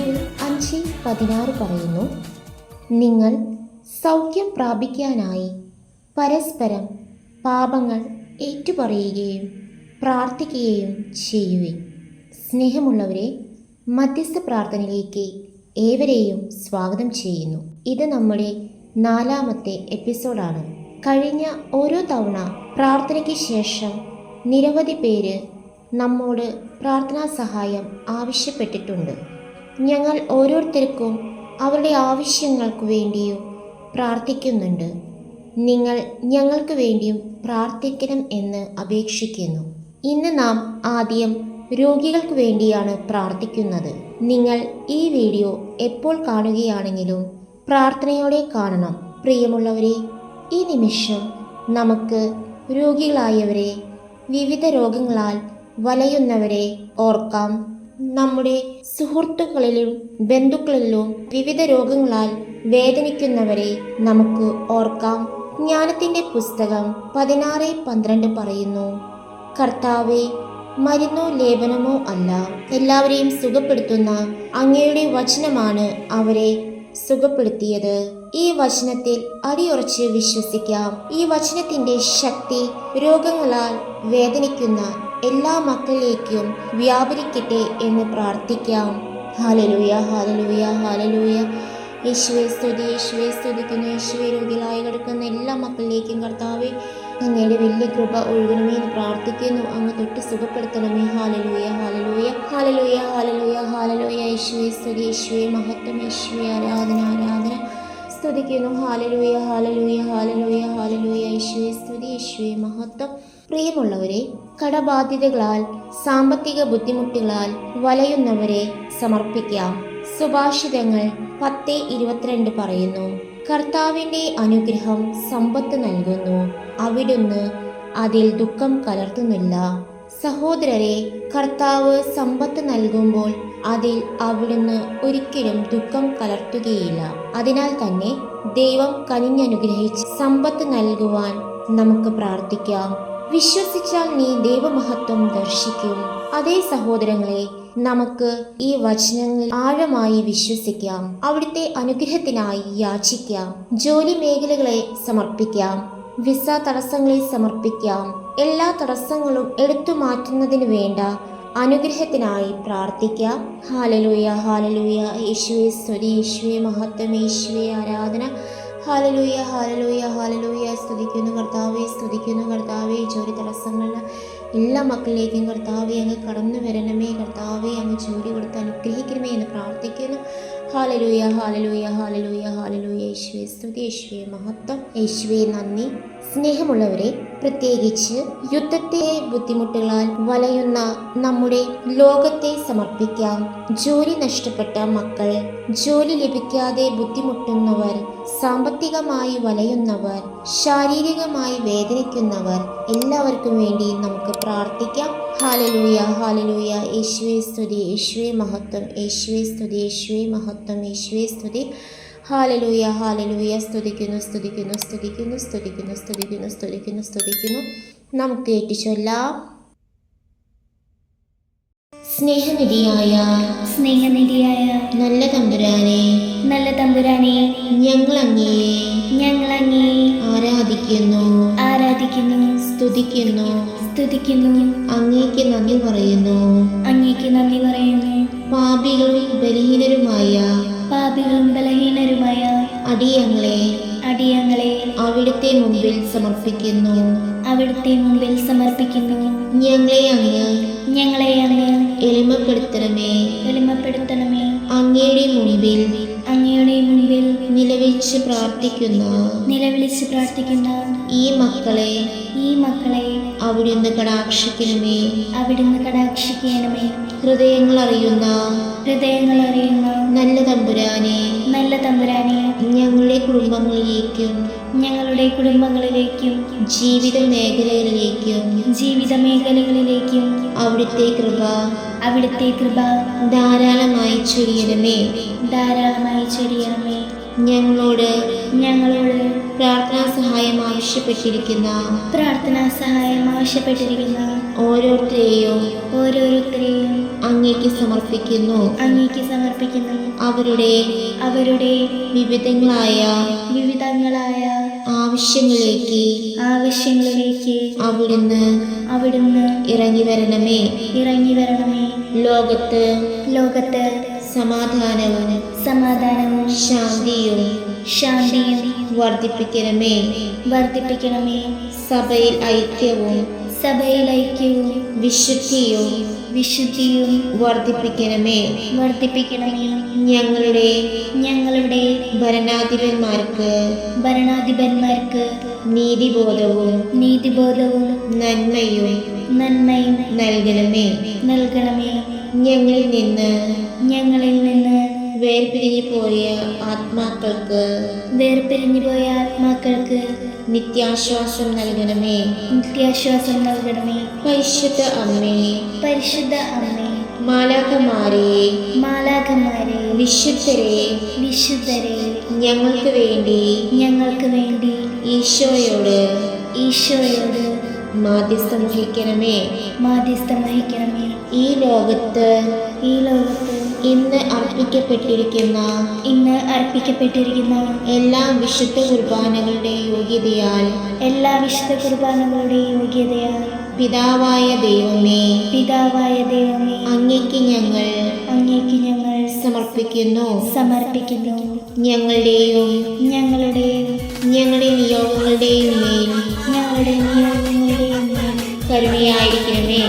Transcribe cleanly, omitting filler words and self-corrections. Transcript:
ഫിലിപ്പിയർ 5:16 പറയുന്നു, നിങ്ങൾ സൗഖ്യം പ്രാപിക്കാനായി പരസ്പരം പാപങ്ങൾ ഏറ്റുപറയുകയും പ്രാർത്ഥിക്കുകയും ചെയ്യുവിൻ. സ്നേഹമുള്ളവരെ, മധ്യസ്ഥ പ്രാർത്ഥനയിലേക്ക് ഏവരെയും സ്വാഗതം ചെയ്യുന്നു. ഇത് നമ്മുടെ 4ാമത്തെ എപ്പിസോഡാണ്. കഴിഞ്ഞ ഓരോ തവണ പ്രാർത്ഥനയ്ക്ക് ശേഷം നിരവധി പേര് നമ്മോട് പ്രാർത്ഥനാ സഹായം ആവശ്യപ്പെട്ടിട്ടുണ്ട്. ഞങ്ങൾ ഓരോരുത്തർക്കും അവരുടെ ആവശ്യങ്ങൾക്ക് വേണ്ടിയും പ്രാർത്ഥിക്കുന്നുണ്ട്. നിങ്ങൾ ഞങ്ങൾക്ക് വേണ്ടിയും പ്രാർത്ഥിക്കണം എന്ന് അപേക്ഷിക്കുന്നു. ഇന്ന് നാം ആദ്യം രോഗികൾക്ക് വേണ്ടിയാണ് പ്രാർത്ഥിക്കുന്നത്. നിങ്ങൾ ഈ വീഡിയോ എപ്പോൾ കാണുകയാണെങ്കിലും പ്രാർത്ഥനയോടെ കാണണം. പ്രിയമുള്ളവരെ, ഈ നിമിഷം നമുക്ക് രോഗികളായവരെ, വിവിധ രോഗങ്ങളാൽ വലയുന്നവരെ ഓർക്കാം. നമ്മുടെ സുഹൃത്തുക്കളിലും ബന്ധുക്കളിലും വിവിധ രോഗങ്ങളാൽ വേദനിക്കുന്നവരെ നമുക്ക് ഓർക്കാം. ജ്ഞാനത്തിൻ്റെ പുസ്തകം 16:12 പറയുന്നു, കർത്താവേ, മരുന്നോ ലേപനമോ അല്ല, എല്ലാവരെയും സുഖപ്പെടുത്തുന്ന അങ്ങയുടെ വചനമാണ് അവരെ സുഖപ്പെടുത്തിയത്. ഈ വചനത്തിൽ അടിയുറച്ച് വിശ്വസിക്കാം. ഈ വചനത്തിന്റെ ശക്തി രോഗങ്ങളാൽ വേദനിക്കുന്ന എല്ലാ മക്കളിലേക്കും വ്യാപരിക്കട്ടെ എന്ന് പ്രാർത്ഥിക്കാം. ഹല്ലേലൂയ, ഹല്ലേലൂയ, ഹല്ലേലൂയ. യേശുവേ സ്തുതി, യേശുവേ സ്തുതിക്കുന്നു. യേശുവേ, രോഗികളായി കിടക്കുന്ന എല്ലാ മക്കളിലേക്കും കർത്താവേ അങ്ങയുടെ വലിയ കൃപ ഒഴുകണമേ എന്ന് പ്രാർത്ഥിക്കുന്നു. അങ്ങ് തൊട്ട് സുഖപ്പെടുത്തണമേ. ഹല്ലേലൂയ, ഹല്ലേലൂയ, ഹല്ലേലൂയ, ഹല്ലേലൂയ, ഹല്ലേലൂയ. യേശുവേ സ്തുതി, യേശുവേ മഹത്വം, യേശുവേ ആരാധന, ആരാധന സ്തുതിക്കുന്നു. ഹല്ലേലൂയ, ഹല്ലേലൂയ, ഹല്ലേലൂയ, ഹല്ലേലൂയ. യേശുവേ സ്തുതി, യേശുവേ മഹത്വം. പ്രിയമുള്ളവരെ, കടബാധ്യതകളാൽ സാമ്പത്തിക ബുദ്ധിമുട്ടുകളാൽ വലയുന്നവരെ സമർപ്പിക്കാം. സുഭാഷിതങ്ങൾ 10:22 പറയുന്നു, കർത്താവിൻ്റെ അനുഗ്രഹം സമ്പത്ത് നൽകുന്നു, അവിടുന്ന് അതിൽ ദുഃഖം കലർത്തുന്നില്ല. സഹോദരരെ, കർത്താവ് സമ്പത്ത് നൽകുമ്പോൾ അതിൽ അവിടുന്ന് ഒരിക്കലും ദുഃഖം കലർത്തുകയില്ല. അതിനാൽ തന്നെ ദൈവം കനിഞ്ഞനുഗ്രഹിച്ച് സമ്പത്ത് നൽകുവാൻ നമുക്ക് പ്രാർത്ഥിക്കാം. വിശ്വസിച്ചാൽ നീ ദൈവമഹത്വം ദർശിക്കും. അതേ സഹോദരങ്ങളെ, നമുക്ക് ഈ വചനങ്ങളിൽ ആഴമായി വിശ്വസിക്കാം. അവിടുത്തെ അനുഗ്രഹത്തിനായി യാചിക്കാം. ജോലി മേഖലകളെ സമർപ്പിക്കാം. വിസ തടസ്സങ്ങളെ സമർപ്പിക്കാം. എല്ലാ തടസ്സങ്ങളും എടുത്തു മാറ്റുന്നതിന് വേണ്ട അനുഗ്രഹത്തിനായി പ്രാർത്ഥിക്കാം. ഹല്ലേലൂയ, ഹല്ലേലൂയ. യേശുവേ സ്തുതി, യേശുവേ മഹത്വം, യേശുവേ ആരാധന. ഹല്ലേലൂയ, ഹല്ലേലൂയ, ഹല്ലേലൂയ. സ്തുതിക്കുന്നു കർത്താവേ, സ്തുതിക്കുന്നു കർത്താവേ. ജോലി തടസ്സങ്ങളിൽ എല്ലാ മക്കളിലേക്കും കർത്താവേ അങ്ങ് കടന്നു വരണമേ. കർത്താവേ, അങ്ങ് ജോലി കൊടുത്ത് അനുഗ്രഹിക്കണമേ എന്ന് പ്രാർത്ഥിക്കുന്നു. ഹല്ലേലൂയ, ഹല്ലേലൂയ, ഹല്ലേലൂയ, ഹല്ലേലൂയ. യേശുവേ സ്തുതി, യേശുവേ മഹത്വം, യേശുവേ നന്ദി. സ്നേഹമുള്ളവരെ, പ്രത്യേകിച്ച് യുദ്ധത്തെ ബുദ്ധിമുട്ടുകളാൽ വലയുന്ന നമ്മുടെ ലോകത്തെ സമർപ്പിക്കാം. ജോലി നഷ്ടപ്പെട്ട മക്കൾ, ജോലി ലഭിക്കാതെ ബുദ്ധിമുട്ടുന്നവർ, സാമ്പത്തികമായി വലയുന്നവർ, ശാരീരികമായി വേദനിക്കുന്നവർ, എല്ലാവർക്കും വേണ്ടി നമുക്ക് പ്രാർത്ഥിക്കാം. ഹല്ലേലൂയ, ഹല്ലേലൂയ. യേശുവേ സ്തുതി, യേശുവേ മഹത്വം, യേശുവേ സ്തുതി, യേശുവേ മഹത്വം, യേശുവേ സ്തുതി. Hallelujah, hallelujah. സ്തുതിക്കുന്നു, സ്തുതിക്കുന്നു, സ്തുതിക്കുന്നു, സ്തുതിക്കുന്നു, സ്തുതിക്കുന്നു, സ്തുതിക്കുന്നു, സ്തുതിക്കുന്നു. നമുക്ക് ഏറ്റുചൊല്ലാം. സ്നേഹനിധിയായ നല്ല തമ്പുരാനെ, ഞങ്ങൾ അങ്ങയെ ആരാധിക്കുന്നു, സ്തുതിക്കുന്നു, അങ്ങേക്ക് നന്ദി പറയുന്നു. പാപികളും ബലഹീനരുമായ അടിയങ്ങളെ അവിടുത്തെ മുമ്പിൽ സമർപ്പിക്കുന്നു. ഞങ്ങളെ അങ്ങ് എളിമപ്പെടുത്തണമേ. അങ്ങയുടെ മുമ്പിൽ നിലവിളിച്ച് പ്രാർത്ഥിക്കുന്ന ഈ മക്കളെ അവിടുന്ന് കടാക്ഷിക്കണമേ. ഹൃദയങ്ങൾ അറിയുന്ന നല്ല തമ്പുരാനെ, ഞങ്ങളുടെ കുടുംബങ്ങളിലേക്കും ജീവിത മേഖലകളിലേക്കും അവിടുത്തെ കൃപ ധാരാളമായി ചൊരിയണമേ. ഞങ്ങളോട് ഞങ്ങളോട് പ്രാർത്ഥനാ സഹായം ആവശ്യപ്പെട്ടിരിക്കുന്ന ഓരോരുത്തരെയും അങ്ങേക്ക് സമർപ്പിക്കുന്നു. അവരുടെ വിവിധങ്ങളായ ആവശ്യങ്ങളിലേക്ക് അവിടുന്ന് ഇറങ്ങി വരണമേ. ലോകത്ത് സമാധാനവും ശാന്തിയും വർദ്ധിപ്പിക്കണമേ. സഭയിൽ ഐക്യവും വിശുദ്ധിയും വർദ്ധിപ്പിക്കണമേ. ഞങ്ങളുടെ ഭരണാധിപന്മാർക്ക് നീതിബോധവും നന്മയും നൽകണമേ. ഞങ്ങളിൽ നിന്ന് വേർപിരിഞ്ഞു പോയ ആത്മാക്കൾക്ക് നിത്യാശ്വാസം നൽകണമേ. പരിശുദ്ധ അമ്മേ, മാലാഖമാരെ, വിശുദ്ധരെ ഞങ്ങൾക്ക് വേണ്ടി ഈശോയോട് മാധ്യസ്ഥം വഹിക്കണമേ. ഈ ലോകത്ത് ഇന്ന് അർപ്പിക്കപ്പെട്ടിരിക്കുന്ന എല്ലാ വിശുദ്ധ കുർബാനകളുടെ യോഗ്യതയാൽ പിതാവായ ദൈവമേ അങ്ങേക്ക് ഞങ്ങൾ സമർപ്പിക്കുന്നു. ഞങ്ങളുടെ നിയോഗങ്ങളുടെയും മേൽ കരുണയായിരിക്കണമേ.